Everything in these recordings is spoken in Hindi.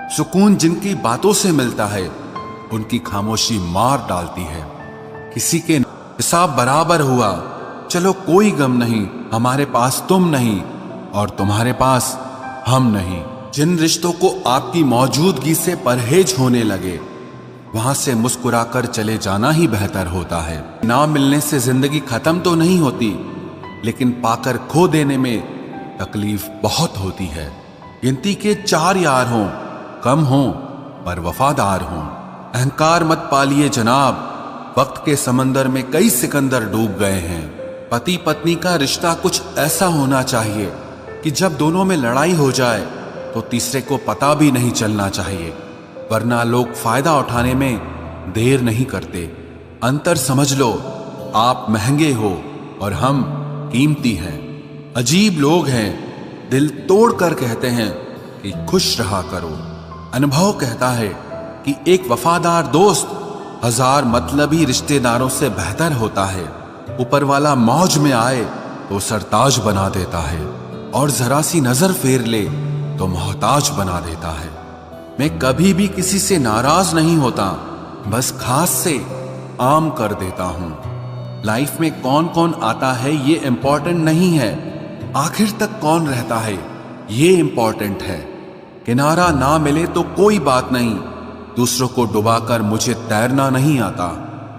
सुकून जिनकी बातों से मिलता है उनकी खामोशी मार डालती है। किसी के हिसाब बराबर हुआ, चलो कोई गम नहीं, हमारे पास तुम नहीं और तुम्हारे पास हम नहीं। जिन रिश्तों को आपकी मौजूदगी से परहेज होने लगे वहां से मुस्कुराकर चले जाना ही बेहतर होता है। ना मिलने से जिंदगी खत्म तो नहीं होती, लेकिन पाकर खो देने में तकलीफ बहुत होती है। गिनती के 4 यार हों, कम हों पर वफादार हों। अहंकार मत पालिए जनाब, वक्त के समंदर में कई सिकंदर डूब गए हैं। पति पत्नी का रिश्ता कुछ ऐसा होना चाहिए कि जब दोनों में लड़ाई हो जाए तो तीसरे को पता भी नहीं चलना चाहिए, वरना लोग फायदा उठाने में देर नहीं करते। अंतर समझ लो, आप महंगे हो और हम कीमती हैं। अजीब लोग हैं, दिल तोड़कर कहते हैं कि खुश रहा करो। अनुभव कहता है कि एक वफादार दोस्त 1000 मतलबी रिश्तेदारों से बेहतर होता है। ऊपर वाला मौज में आए तो सरताज बना देता है और जरा सी नजर फेर ले तो मोहताज बना देता है। मैं कभी भी किसी से नाराज नहीं होता, बस खास से आम कर देता हूं। लाइफ में कौन कौन आता है ये इंपॉर्टेंट नहीं है, आखिर तक कौन रहता है ये इंपॉर्टेंट है। किनारा ना मिले तो कोई बात नहीं, दूसरों को डुबाकर मुझे तैरना नहीं आता।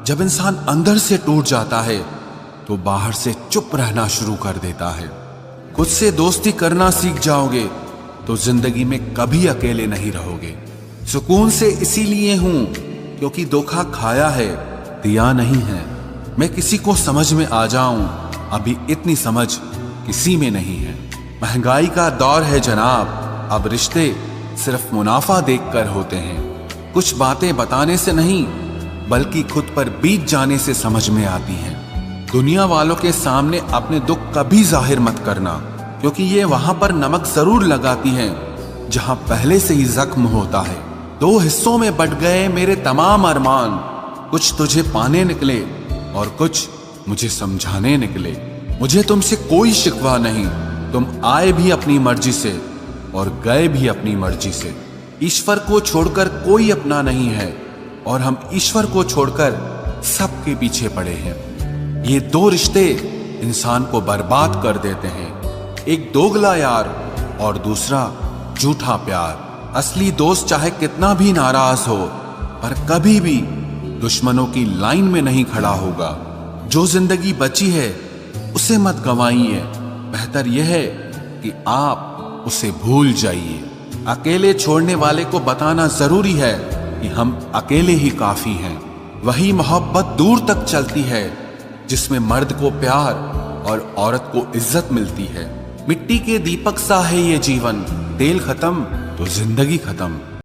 जब इंसान अंदर से टूट जाता है तो बाहर से चुप रहना शुरू कर देता है। खुद से दोस्ती करना सीख जाओगे तो जिंदगी में कभी अकेले नहीं रहोगे। सुकून से इसीलिए हूं क्योंकि धोखा खाया है, दिया नहीं है। मैं किसी को समझ में आ जाऊं, अभी इतनी समझ किसी में नहीं है। महंगाई का दौर है जनाब, अब रिश्ते सिर्फ मुनाफा देखकर होते हैं। कुछ बातें बताने से नहीं बल्कि खुद पर बीत जाने से समझ में आती हैं। दुनिया वालों के सामने अपने दुख कभी जाहिर मत करना, क्योंकि ये वहां पर नमक जरूर लगाती हैं जहां पहले से ही जख्म होता है। 2 हिस्सों में बट गए मेरे तमाम अरमान, कुछ तुझे पाने निकले और कुछ मुझे समझाने निकले। मुझे तुमसे कोई शिकवा नहीं, तुम आए भी अपनी मर्जी से और गए भी अपनी मर्जी से। ईश्वर को छोड़कर कोई अपना नहीं है और हम ईश्वर को छोड़कर सबके पीछे पड़े हैं। ये 2 रिश्ते इंसान को बर्बाद कर देते हैं, एक दोगला यार और दूसरा झूठा प्यार। असली दोस्त चाहे कितना भी नाराज हो पर कभी भी दुश्मनों की लाइन में नहीं खड़ा होगा। जो जिंदगी बची है उसे मत गंवाइए, बेहतर यह है कि आप उसे भूल जाइए। अकेले छोड़ने वाले को बताना जरूरी है कि हम अकेले ही काफी हैं। वही मोहब्बत दूर तक चलती है जिसमें मर्द को प्यार और औरत को इज्जत मिलती है। मिट्टी के दीपक सा है ये जीवन, तेल खत्म तो जिंदगी खत्म।